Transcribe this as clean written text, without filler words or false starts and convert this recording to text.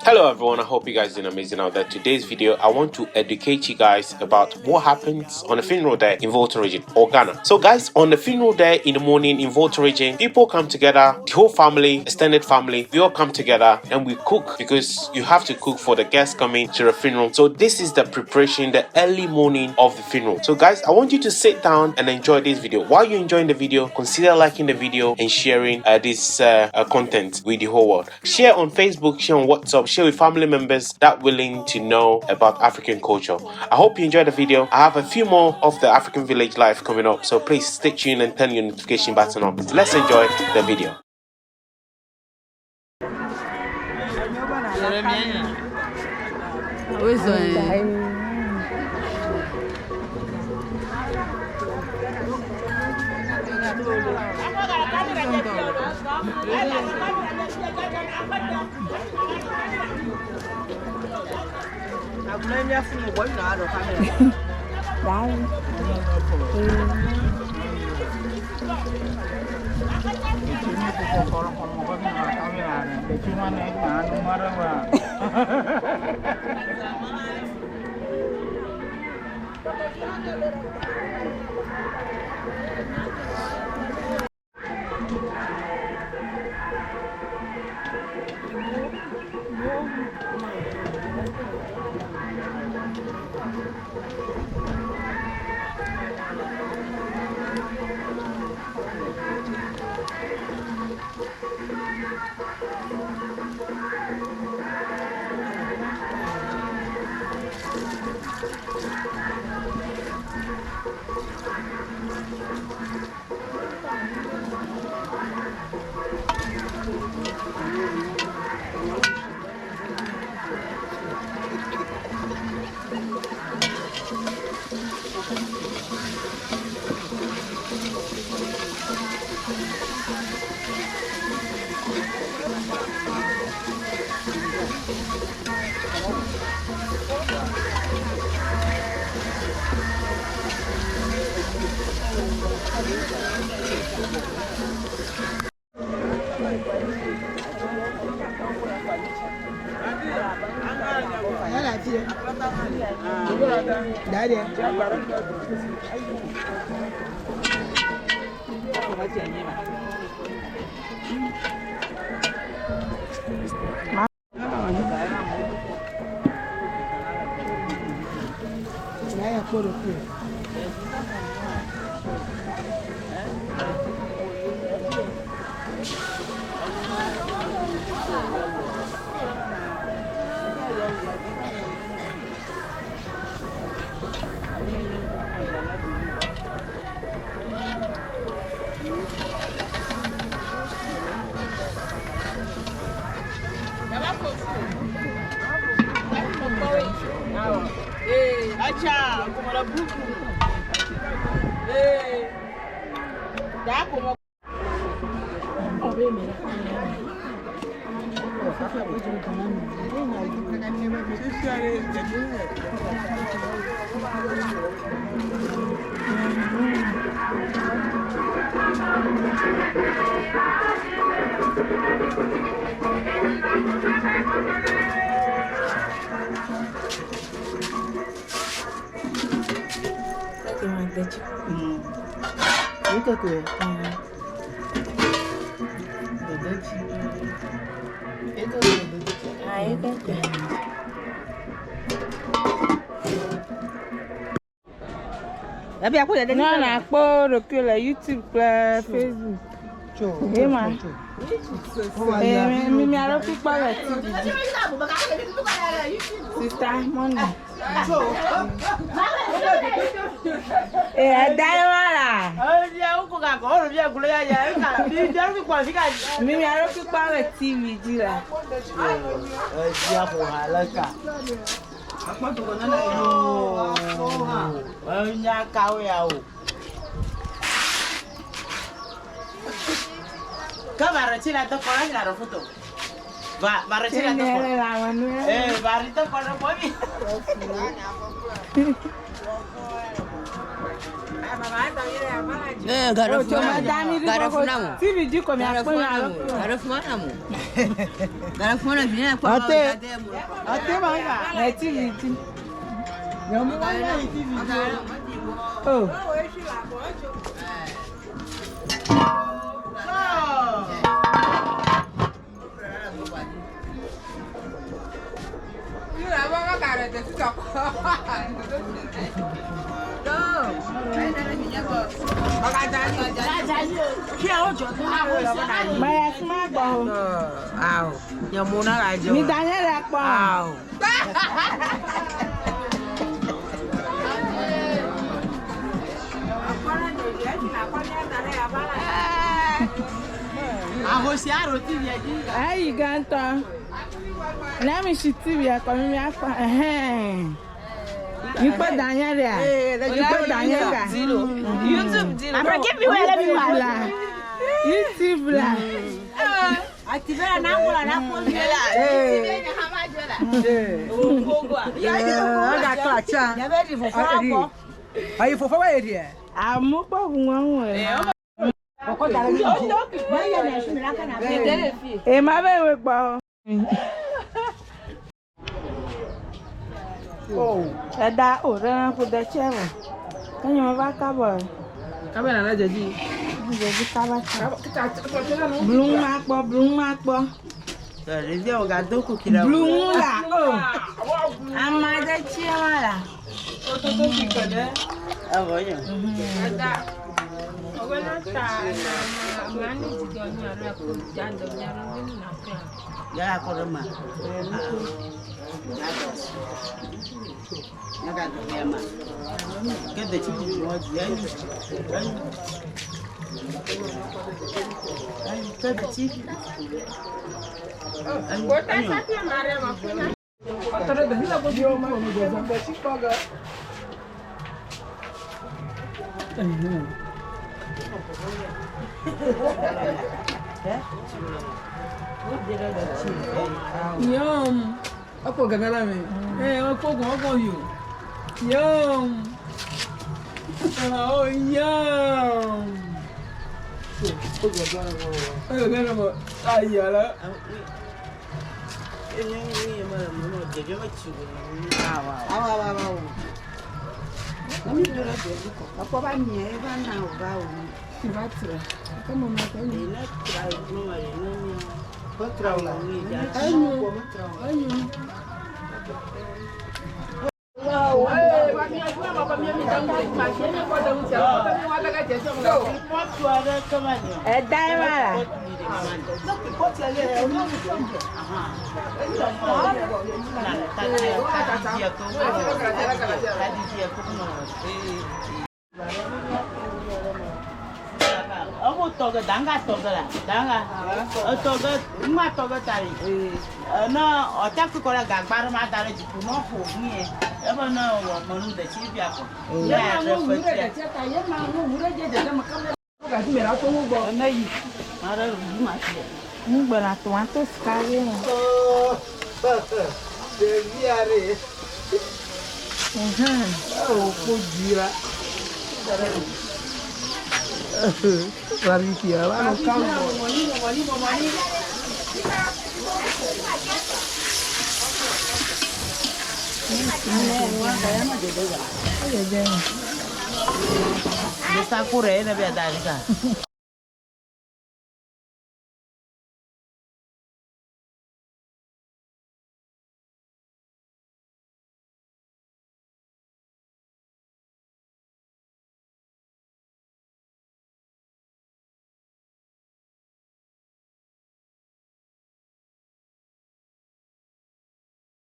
Hello everyone, I hope you guys are doing amazing out there. Today's video, I want to educate you guys about what happens on the funeral day in VOLTA region or Ghana. So guys, on the funeral day in the morning in VOLTA region, people come together, the whole family, extended family, we all come together and we cook because you have to cook for the guests coming to the funeral. So this is the preparation, the early morning of the funeral. So guys, I want you to sit down and enjoy this video. While you're enjoying the video, consider liking the video and sharing this content with the whole world. Share on Facebook, share on WhatsApp, share with family members that willing to know about African culture. I hope you enjoyed the video. I have a few more of the African village life coming up, so please stay tuned and turn your notification button on. Let's enjoy the video. Non, na po recul YouTube, Facebook. Mi aro pipa la ti. Sister Money. Daiwala. Mi aro pipa la TV jira. Cámara, chila, to con la foto. Va, chila, to con. Va, rito con la Aí, ganta. Let me see TV. I come here. You put Daniel there. You put Daniel there. YouTube. I'm gonna give you everyone. YouTube. Activate na kula na kula. Aga klacha. Ya be for for. Ayi for for we there. Amu pa bunwa we. E ma be we pa. Oh, ada ora ku da chero. Kanyo va kabo. Kabo na jeji. Jeji kaba. Blum ma po. Rezi o ga do ku kira. Blum la. Oh. Ama da chero la. To ki kode. Abo yo. Ada. Ogana ta na mani jigonya ra ku jando nyaro ni na ka. Ya ko ma. Naga dema. Get the chicken was young. Get the chicken. What I said to Maria, after the hill of your mom, the Chicago. Yum. Apa gagala me? Apa go you? Yum. Oh yum. Gagala mo. Ayala. Ini mama jadi macam Awa. Kami dulu dulu. Apa banyak? Banyak bau. Siapa? Kamu makan ini? Try dulu ini. Betrau lah. Ayo. Wow. Kami aku nak apa dia minta macam ni kau dah ucap. Kami ada kerja semua. Pot tu ada kemana? Dah mana? Pot lagi. Aku toga danga toga lah, danga. Toga, rumah toga tadi. Na, otak tu kalau gambar mah tadi jipu mau ni. Apa na, manu dah cipi aku. Ya, murah dah. Ya, murah je dah macam. Kasi merah tu murah. Naik. Mara rumah tu. Murah tu sekali. Oh, jadi hari. Oh, pujira. Lari dia lah, kau. Mani. Desa kure, nabi ada ni kan.